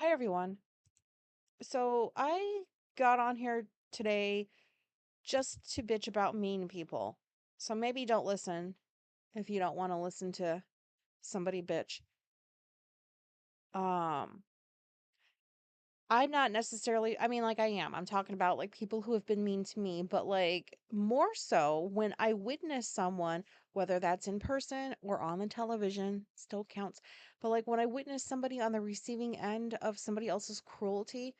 Hi, everyone. So I got on here today just to bitch about mean people. So maybe don't listen if you don't want to listen to somebody bitch. Um, I'm not necessarily, like I am. I'm talking about like people who have been mean to me, but like more so when I witness someone, whether that's in person or on the television, still counts. But like when I witness somebody on the receiving end of somebody else's cruelty,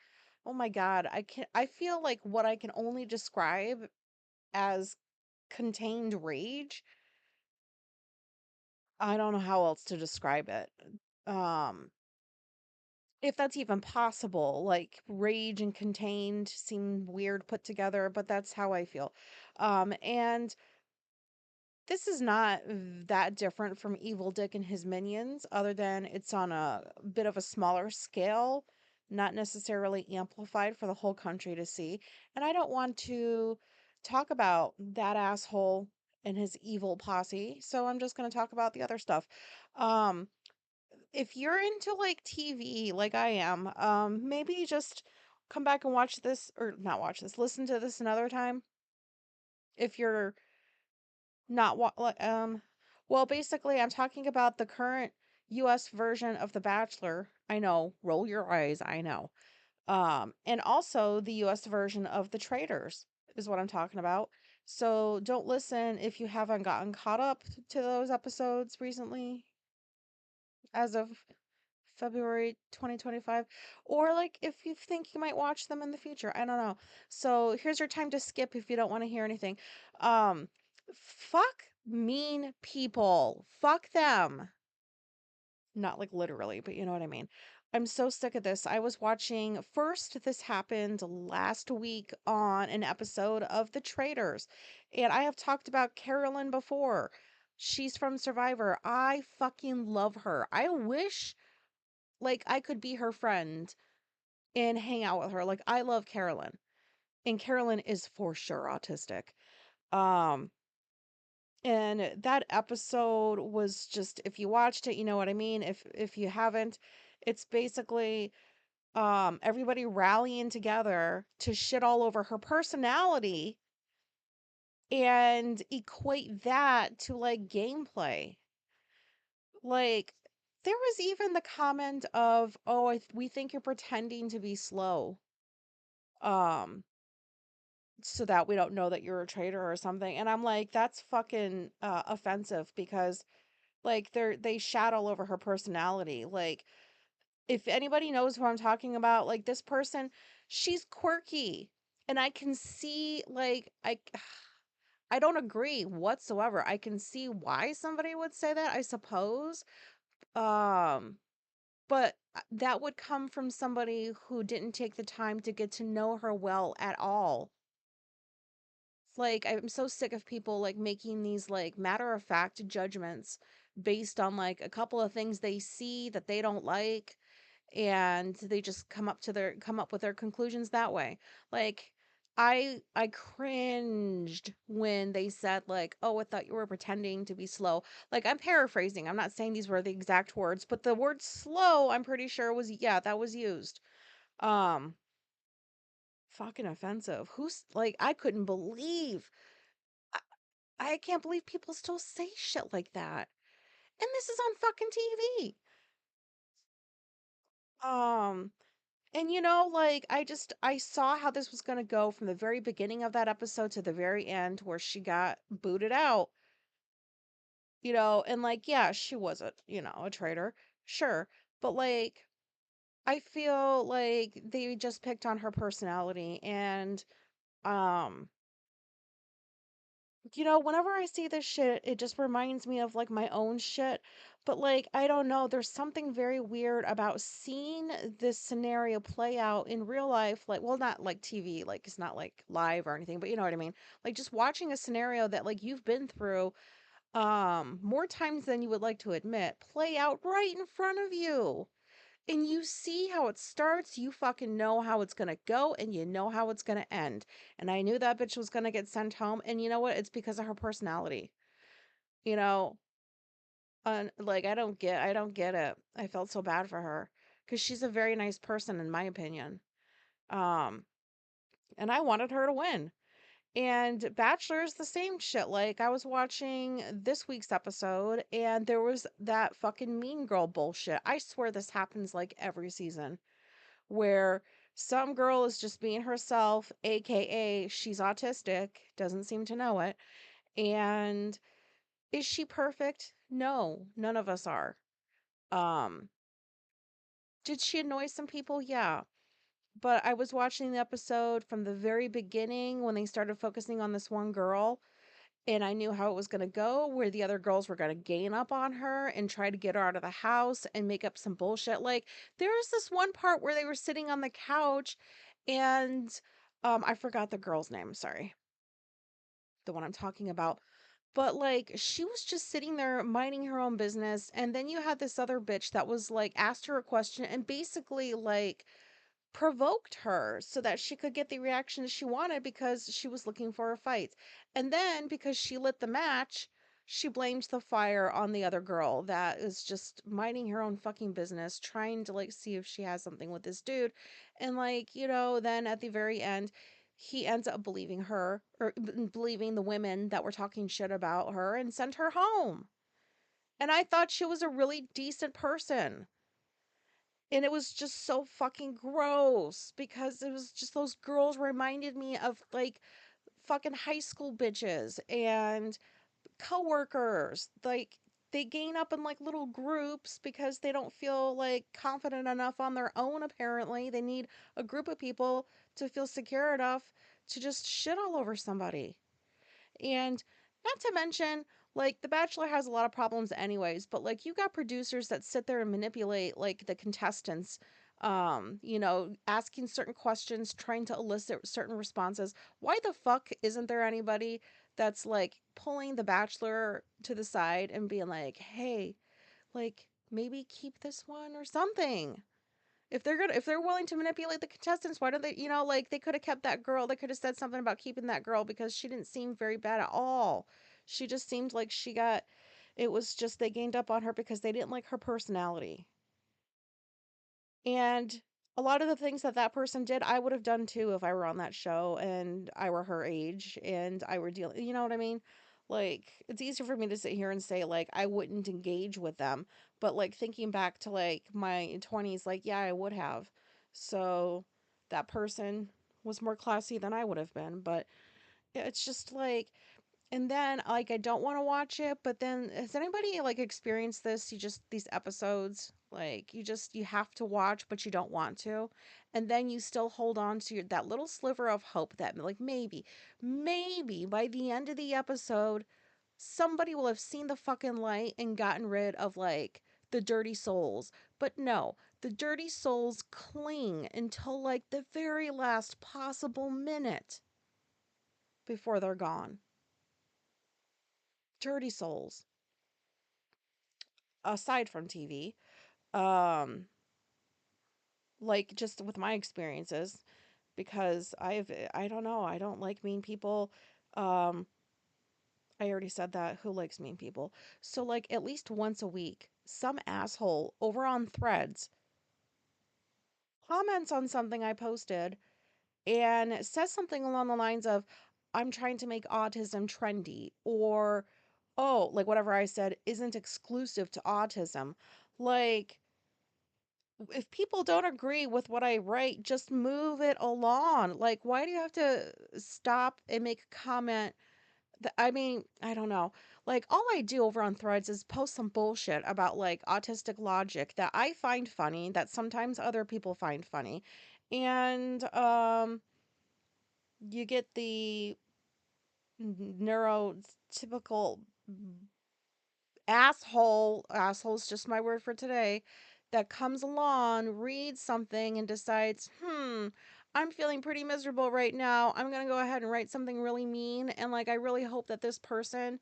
oh my God, I feel like what I can only describe as contained rage. I don't know how else to describe it. Um, if that's even possible, like rage and contained seem weird put together, but that's how I feel. And this is not that different from Evil Dick and his minions, other than it's on a bit of a smaller scale, not necessarily amplified for the whole country to see. And I don't want to talk about that asshole and his evil posse, so I'm just going to talk about the other stuff. Um, if you're into like TV like I am, maybe just come back and watch this or not watch this, listen to this another time. If you're not well, basically I'm talking about the current US version of The Bachelor. I know, roll your eyes, I know. And also the US version of The Traitors is what I'm talking about. So don't listen if you haven't gotten caught up to those episodes recently as of February 2025, or like if you think you might watch them in the future. I don't know. So here's your time to skip if you don't want to hear anything. Um Fuck mean people. Fuck them. Not like literally, but you know what I mean. I'm so sick of this. I was watching first, this happened last week on an episode of The Traitors. And I have talked about Carolyn before. She's from Survivor. I fucking love her. I wish like I could be her friend and hang out with her. Like I love Carolyn. And Carolyn is for sure autistic. Um and that episode was just, if you watched it, you know what I mean. If you haven't, it's basically everybody rallying together to shit all over her personality and equate that to like gameplay. Like there was even the comment of, "Oh, we think you're pretending to be slow." Um so that we don't know that you're a traitor or something. And I'm like, that's fucking offensive because like they shat all over her personality. Like if anybody knows who I'm talking about, like this person, she's quirky. And I can see like I don't agree whatsoever. I can see why somebody would say that, I suppose. Um but that would come from somebody who didn't take the time to get to know her well at all. Like I'm so sick of people like making these like matter of fact judgments based on like a couple of things they see that they don't like, and they just come up with their conclusions that way. Like I cringed when they said like, "Oh, I thought you were pretending to be slow." Like I'm paraphrasing. I'm not saying these were the exact words, but the word slow, I'm pretty sure was, yeah, that was used. Um Fucking offensive. Who's like, I couldn't believe I, I can't believe people still say shit like that. And this is on fucking TV. Um, and like I saw how this was gonna go from the very beginning of that episode to the very end where she got booted out, and like, yeah, she was a traitor, sure. But like I feel like they just picked on her personality and um whenever I see this shit, it just reminds me of like my own shit. But like, I don't know, there's something very weird about seeing this scenario play out in real life. Like, well, not like TV, like it's not like live or anything, but you know what I mean? Like just watching a scenario that like you've been through more times than you would like to admit play out right in front of you. And you see how it starts, you fucking know how it's gonna go, and you know how it's gonna end. And I knew that bitch was gonna get sent home, and you know what? It's because of her personality. You know, like I don't get it. I felt so bad for her. because she's a very nice person in my opinion. Um, and I wanted her to win. And Bachelor is the same shit. Like, I was watching this week's episode, and there was that fucking mean girl bullshit. I swear this happens like every season, where some girl is just being herself, aka she's autistic, doesn't seem to know it. And is she perfect? No, none of us are. Um, did she annoy some people? Yeah. But I was watching the episode from the very beginning when they started focusing on this one girl, and I knew how it was going to go, where the other girls were going to gain up on her and try to get her out of the house and make up some bullshit. Like, there was this one part where they were sitting on the couch, and I forgot the girl's name, sorry. The one I'm talking about. But like, she was just sitting there minding her own business, and then you had this other bitch that was like asked her a question and basically like provoked her so that she could get the reaction she wanted because she was looking for a fight. And then because she lit the match, she blamed the fire on the other girl that is just minding her own fucking business, trying to like see if she has something with this dude. And like, then at the very end, he ends up believing her or believing the women that were talking shit about her and sent her home. And I thought she was a really decent person. And it was just so fucking gross because it was just those girls reminded me of like fucking high school bitches and coworkers. Like they gain up in like little groups because they don't feel like confident enough on their own apparently. They need a group of people to feel secure enough to just shit all over somebody. And not to mention, like, The Bachelor has a lot of problems, anyways, but like, you got producers that sit there and manipulate, like, the contestants, asking certain questions, trying to elicit certain responses. Why the fuck isn't there anybody that's like pulling The Bachelor to the side and being like, hey, like, maybe keep this one or something? If they're willing to manipulate the contestants, why don't they, like they could have kept that girl. They could have said something about keeping that girl because she didn't seem very bad at all. She just seemed like it was just they gained up on her because they didn't like her personality. And a lot of the things that that person did, I would have done too if I were on that show and I were her age and I were dealing, you know what I mean? Like, it's easier for me to sit here and say, like, I wouldn't engage with them. But, like, thinking back to, like, my 20s, like, yeah, I would have. So that person was more classy than I would have been. But it's just like, and then, like, I don't want to watch it, but then has anybody like experienced this? You just these episodes, like you have to watch, but you don't want to, and then you still hold on to that little sliver of hope that like maybe by the end of the episode, somebody will have seen the fucking light and gotten rid of like the dirty souls. But no, the dirty souls cling until like the very last possible minute before they're gone. Dirty souls. Aside from TV, um, like just with my experiences, because I don't know, I don't like mean people. Um, I already said that. Who likes mean people? So, like, at least once a week, some asshole over on threads comments on something I posted and says something along the lines of, I'm trying to make autism trendy, or, oh, like whatever I said isn't exclusive to autism. Like, if people don't agree with what I write, just move it along. Like, why do you have to stop and make a comment? I mean, I don't know. Like, all I do over on threads is post some bullshit about like autistic logic that I find funny, that sometimes other people find funny. And you get the neurotypical asshole's just my word for today, that comes along, reads something, and decides, I'm feeling pretty miserable right now. I'm going to go ahead and write something really mean. And like, I really hope that this person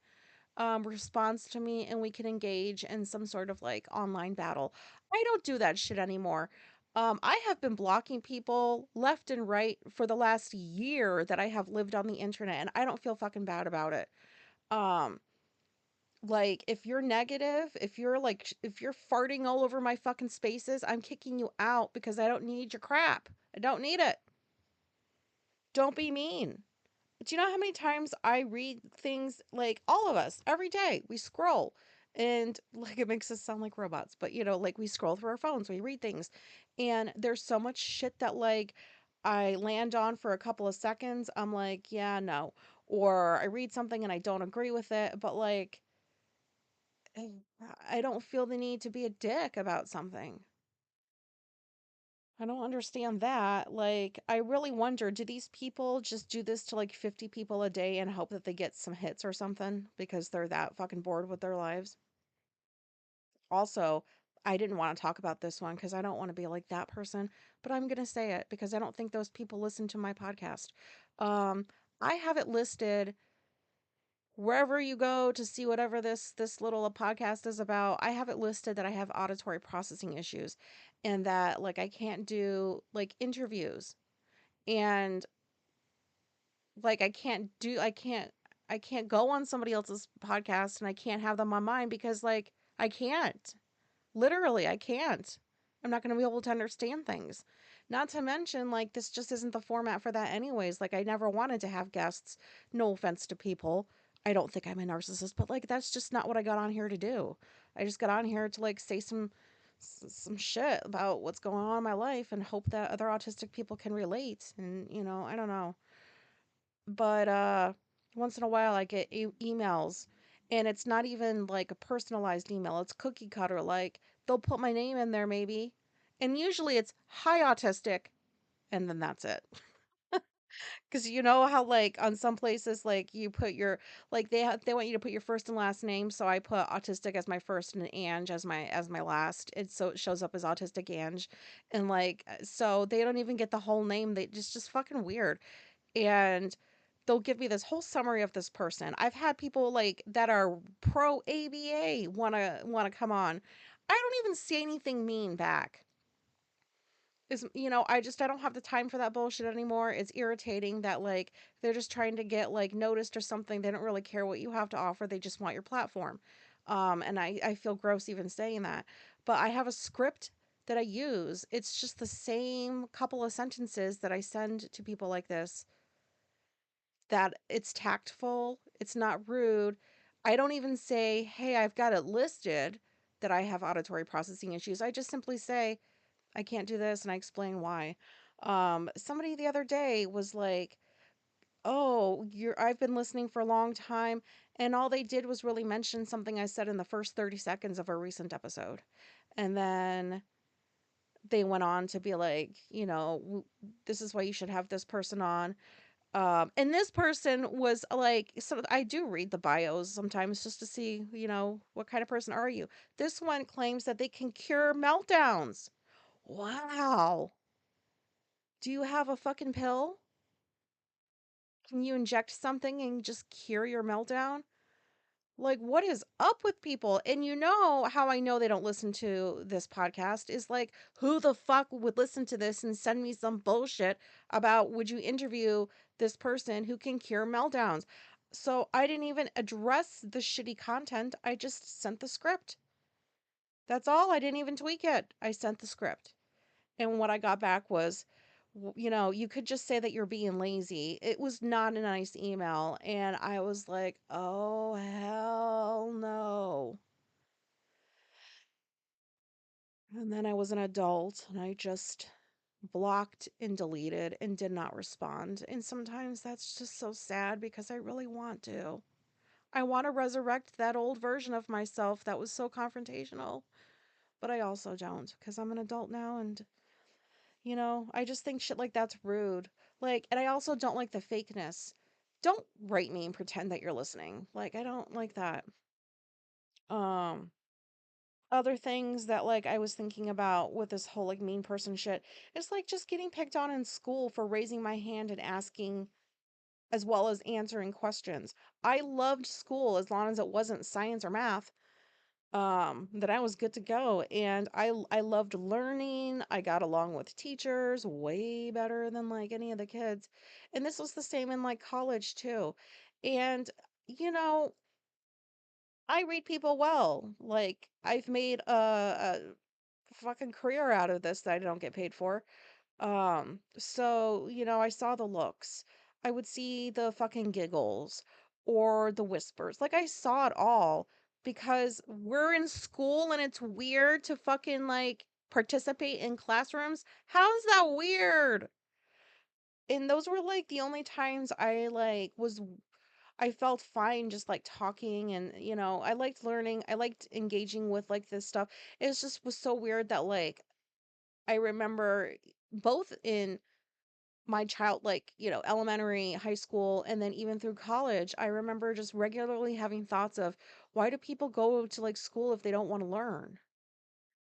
responds to me and we can engage in some sort of like online battle. I don't do that shit anymore. I have been blocking people left and right for the last year that I have lived on the internet, and I don't feel fucking bad about it. Um, Like, if you're negative, if you're like, if you're farting all over my fucking spaces, I'm kicking you out because I don't need your crap. I don't need it. Don't be mean. Do you know how many times I read things, like all of us every day? We scroll and like it makes us sound like robots, but like we scroll through our phones, we read things, and there's so much shit that like I land on for a couple of seconds. I'm like, yeah, no. Or I read something and I don't agree with it, but like I don't feel the need to be a dick about something. I don't understand that. Like, I really wonder, do these people just do this to like 50 people a day and hope that they get some hits or something because they're that fucking bored with their lives? Also, I didn't want to talk about this one because I don't want to be like that person, but I'm going to say it because I don't think those people listen to my podcast. Um, I have it listed wherever you go to see whatever this little podcast is about. I have it listed that I have auditory processing issues and that like I can't do like interviews, and like I can't go on somebody else's podcast and I can't have them on mine because like I can't. Literally, I can't. I'm not going to be able to understand things. Not to mention, like, this just isn't the format for that, anyways. Like, I never wanted to have guests. No offense to people. I don't think I'm a narcissist, but, like, that's just not what I got on here to do. I just got on here to, like, say some shit about what's going on in my life and hope that other autistic people can relate. And, I don't know. But once in a while I get emails, and it's not even like a personalized email. It's cookie cutter, like they'll put my name in there maybe. And usually it's hi autistic, and then that's it. Cuz you know how like on some places like you put your like they want you to put your first and last name, so I put autistic as my first and Ange as my last. It's so it shows up as autistic Ange, and like so they don't even get the whole name. They just fucking weird. And they'll give me this whole summary of this person. I've had people like that are pro ABA want to come on. I don't even say anything mean back. Is I don't have the time for that bullshit anymore. It's irritating that like they're just trying to get like noticed or something. They don't really care what you have to offer. They just want your platform. And I feel gross even saying that. But I have a script that I use. It's just the same couple of sentences that I send to people like this, that it's tactful, it's not rude. I don't even say, "Hey, I've got it listed that I have auditory processing issues." I just simply say, "I can't do this," and I explain why. Somebody the other day was like, "Oh, I've been listening for a long time," and all they did was really mention something I said in the first 30 seconds of a recent episode. And then they went on to be like, this is why you should have this person on. And this person was like, so I do read the bios sometimes just to see, what kind of person are you? This one claims that they can cure meltdowns. Wow. Do you have a fucking pill? Can you inject something and just cure your meltdown? Like, what is up with people? And you know how I know they don't listen to this podcast is like, who the fuck would listen to this and send me some bullshit about would you interview this person who can cure meltdowns? So I didn't even address the shitty content. I just sent the script. That's all. I didn't even tweak it. I sent the script. And what I got back was, you could just say that you're being lazy. It was not a nice email. And I was like, oh, hell no. And then I was an adult and I just blocked and deleted and did not respond. And sometimes that's just so sad because I really want to. I want to resurrect that old version of myself that was so confrontational, but I also don't because I'm an adult now, and I just think shit like that's rude. Like, and I also don't like the fakeness. Don't write me and pretend that you're listening. Like, I don't like that. Um, Other things that like I was thinking about with this whole like mean person shit, it's like just getting picked on in school for raising my hand and asking as well as answering questions. I loved school as long as it wasn't science or math. That I was good to go, and I loved learning. I got along with teachers way better than like any of the kids. And this was the same in like college too. And you know, I read people well. Like, I've made a fucking career out of this that I don't get paid for. So, I saw the looks. I would see the fucking giggles or the whispers. Like, I saw it all because we're in school and it's weird to fucking like participate in classrooms. How's that weird? And those were like the only times I felt fine just like talking, and I liked learning. I liked engaging with like this stuff. It just was so weird that like I remember both in my child, like, elementary, high school, and then even through college, I remember just regularly having thoughts of, why do people go to like school if they don't want to learn?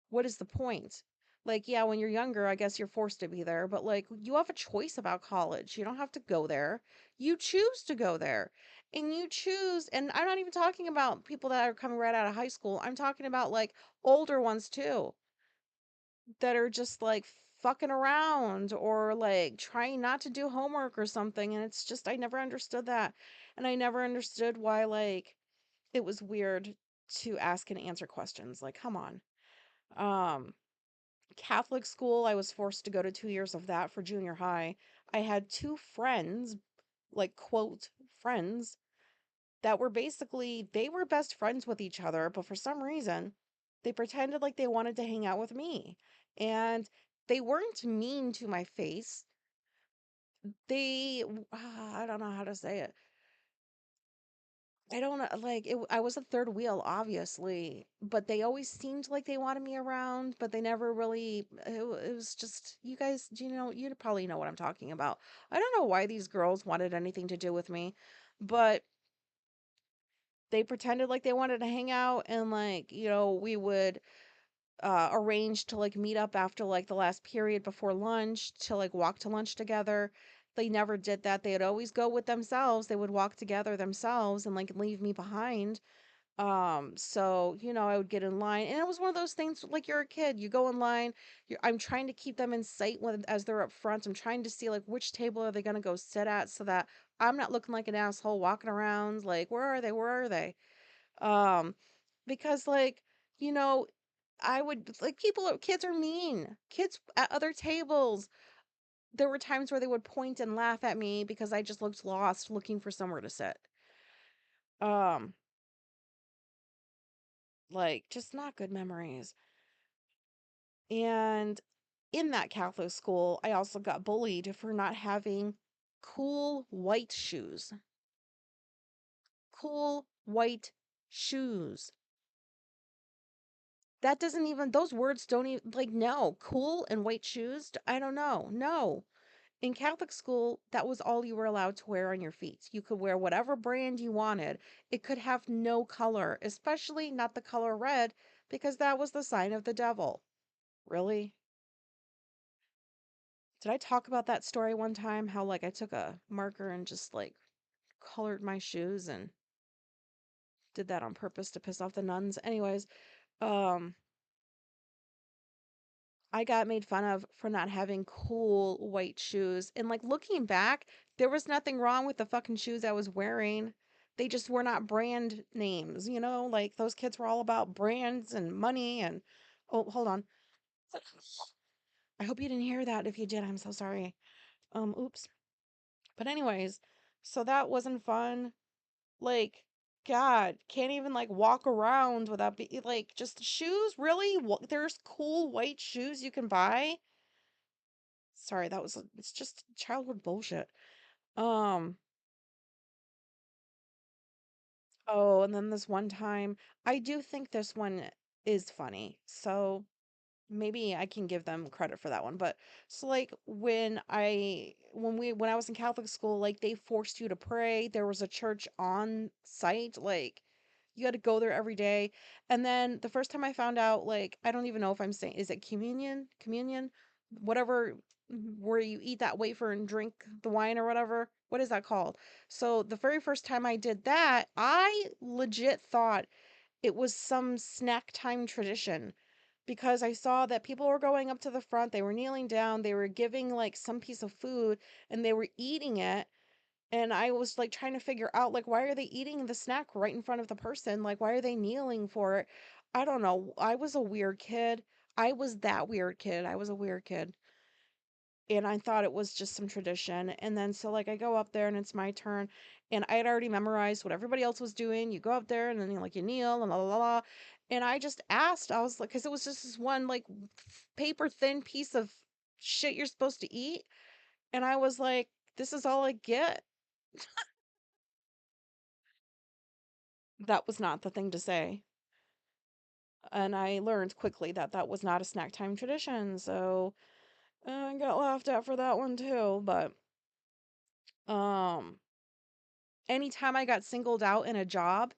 What is the point? Like, yeah, when you're younger, I guess you're forced to be there, but like, you have a choice about college. You don't have to go there. You choose to go there. And you choose, and I'm not even talking about people that are coming right out of high school. I'm talking about like older ones too, that are just like fucking around or like trying not to do homework or something. And it's just, I never understood that. And I never understood why, like, it was weird to ask and answer questions. Like, come on. Um, Catholic school, I was forced to go to 2 years of that for junior high. I had two friends, like, quote, friends, that were basically, they were best friends with each other, but for some reason, they pretended like they wanted to hang out with me. And they weren't mean to my face. I don't know how to say it. I don't know, like, I was a third wheel, obviously, but they always seemed like they wanted me around, but they never really, it was just, you guys, you probably know what I'm talking about. I don't know why these girls wanted anything to do with me, but they pretended like they wanted to hang out, and like, we would arrange to like meet up after like the last period before lunch to like walk to lunch together. They never did that. They'd always go with themselves. They would walk together themselves and like leave me behind. So, I would get in line, and it was one of those things like, you're a kid, you go in line, I'm trying to keep them in sight as they're up front. I'm trying to see like which table are they going to go sit at so that I'm not looking like an asshole walking around like, where are they? Where are they? Um, because like, you know, I would like, kids are mean. Kids at other tables. There were times where they would point and laugh at me because I just looked lost looking for somewhere to sit. Um, like, just not good memories. And in that Catholic school, I also got bullied for not having cool white shoes. Cool white shoes. That doesn't even, those words don't even, like, no, cool and white shoes. I don't know. No. In Catholic school, that was all you were allowed to wear on your feet. You could wear whatever brand you wanted. It could have no color, especially not the color red, because that was the sign of the devil. Really? Did I talk about that story one time? How like I took a marker and just like colored my shoes and did that on purpose to piss off the nuns. Anyways, um I got made fun of for not having cool white shoes. And like, looking back, there was nothing wrong with the fucking shoes I was wearing. They just were not brand names, Like, those kids were all about brands and money and, oh, hold on. I hope you didn't hear that. If you did, I'm so sorry. Oops. But anyways, so that wasn't fun. Like, God, can't even like walk around without like, just shoes. Really? There's cool white shoes you can buy. Sorry, it's just childhood bullshit. Um, oh, and then this one time, I do think this one is funny. So maybe I can give them credit for that one. But so like, when I was in Catholic school, like, they forced you to pray. There was a church on site, like, you had to go there every day. And then the first time I found out, like, I don't even know if I'm saying, is it communion? Communion? Whatever, where you eat that wafer and drink the wine or whatever. What is that called? So the very first time I did that, I legit thought it was some snack time tradition because I saw that people were going up to the front, they were kneeling down, they were giving like some piece of food and they were eating it. And I was like trying to figure out like why are they eating the snack right in front of the person? Like why are they kneeling for it? I don't know. I was a weird kid. I was that weird kid. I was a weird kid. And I thought it was just some tradition. And then so like I go up there and it's my turn and I had already memorized what everybody else was doing. You go up there and then you like you kneel and la la la. And I just asked, I was like, because it was just this one like paper thin piece of shit you're supposed to eat. And I was like, this is all I get. That was not the thing to say. And I learned quickly that that was not a snack time tradition. So I got laughed at for that one too. But um, anytime I got singled out in a job,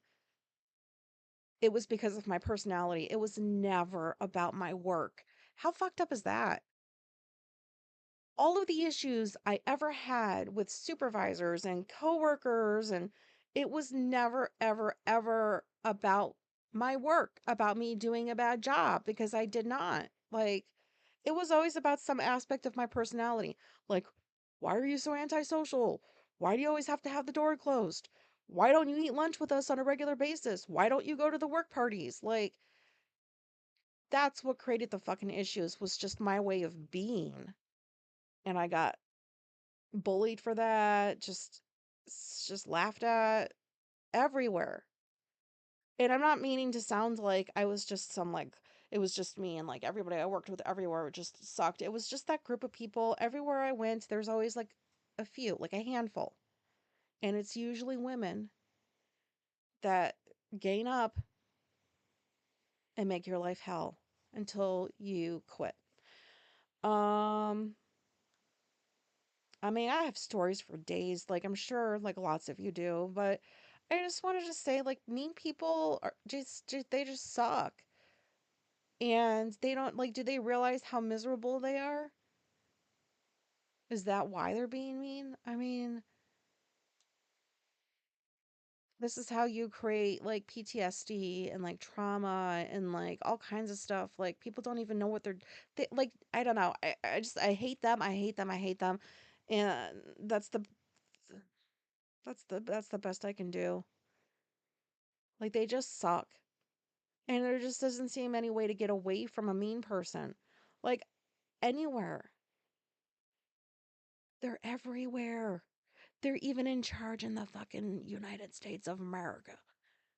it was because of my personality. It was never about my work. How fucked up is that? All of the issues I ever had with supervisors and coworkers and it was never ever ever about my work, about me doing a bad job because I did not. Like it was always about some aspect of my personality. Like why are you so antisocial? Why do you always have to have the door closed? Why don't you eat lunch with us on a regular basis? Why don't you go to the work parties? Like that's what created the fucking issues was just my way of being. And I got bullied for that, just laughed at everywhere. And I'm not meaning to sound like I was just some like it was just me and like everybody I worked with everywhere just sucked. It was just that group of people everywhere I went. There's always like a few, like a handful. And it's usually women that gain up and make your life hell until you quit. Um I mean, I have stories for days, like I'm sure like lots of you do, but I just wanted to say like mean people are just they just suck. And they don't like do they realize how miserable they are? Is that why they're being mean? I mean, this is how you create like PTSD and like trauma and like all kinds of stuff. Like people don't even know what they like I don't know. I hate them. I hate them. I hate them. And that's the best I can do. Like they just suck. And there just doesn't seem any way to get away from a mean person. Like anywhere. They're everywhere. They're even in charge in the fucking United States of America.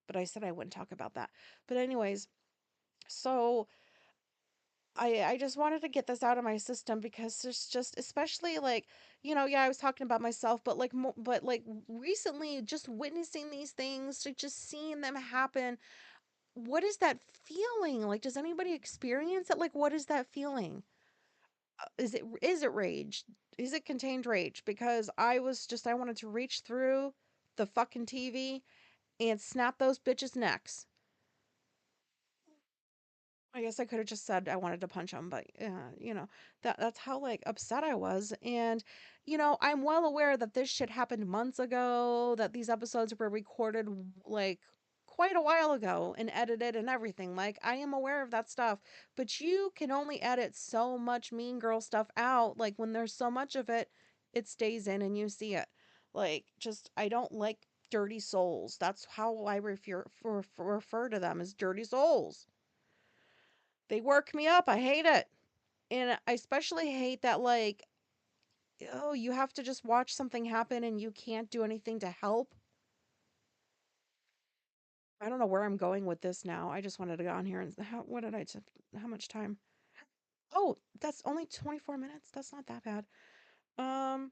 But I said I wouldn't talk about that. But anyways, so I just wanted to get this out of my system because it's just especially like yeah I was talking about myself but like but like recently just witnessing these things like just seeing them happen. What is that feeling like? Does anybody experience it? Like what is that feeling? Is it rage? Is it contained rage? Because I wanted to reach through the fucking TV and snap those bitches' necks. I guess I could have just said I wanted to punch him, but that's how like upset I was. And I'm well aware that this shit happened months ago, that these episodes were recorded like quite a while ago and edited and everything. Like I am aware of that stuff, but you can only edit so much mean girl stuff out. Like when there's so much of it, it stays in and you see it. Like just I don't like dirty souls. That's how I refer to them as dirty souls. They work me up. I hate it. And I especially hate that, like, oh, you have to just watch something happen and you can't do anything to help. I don't know where I'm going with this now. I just wanted to go on here and what did I t- how much time? Oh, that's only 24 minutes. That's not that bad. Um,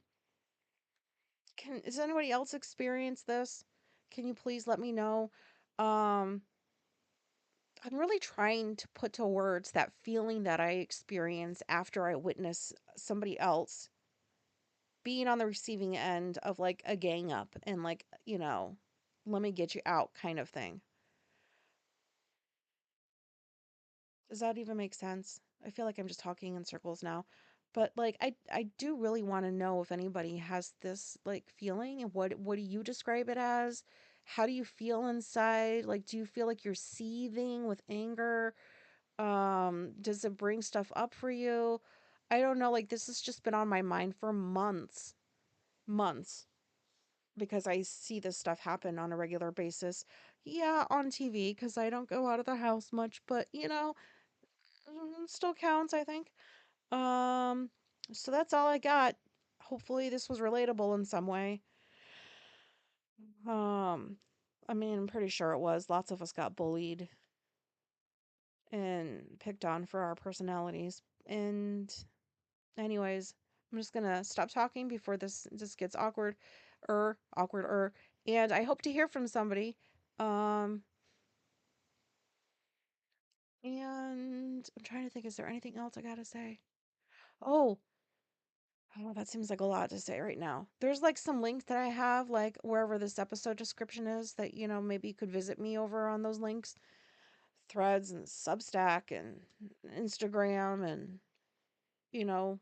does anybody else experience this? Can you please let me know? Um, I'm really trying to put to words that feeling that I experience after I witness somebody else being on the receiving end of like a gang up and like, let me get you out kind of thing. Does that even make sense? I feel like I'm just talking in circles now. But like I do really want to know if anybody has this like feeling and what do you describe it as? How do you feel inside? Like do you feel like you're seething with anger? Does it bring stuff up for you? I don't know, like this has just been on my mind for months. Months. because I see this stuff happen on a regular basis. Yeah, on TV because I don't go out of the house much, but still counts, I think. Um, so that's all I got. Hopefully this was relatable in some way. Um, I mean, I'm pretty sure it was. Lots of us got bullied and picked on for our personalities. And anyways, I'm just gonna stop talking before this just gets awkward. And I hope to hear from somebody. Um, and I'm trying to think, is there anything else I gotta say? Oh, oh, that seems like a lot to say right now. There's like some links that I have, like wherever this episode description is, that maybe you could visit me over on those links, Threads and Substack and Instagram, and you know,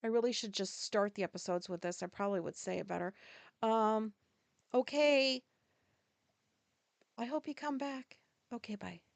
I really should just start the episodes with this. I probably would say it better. Um, okay. I hope you come back. Okay, bye.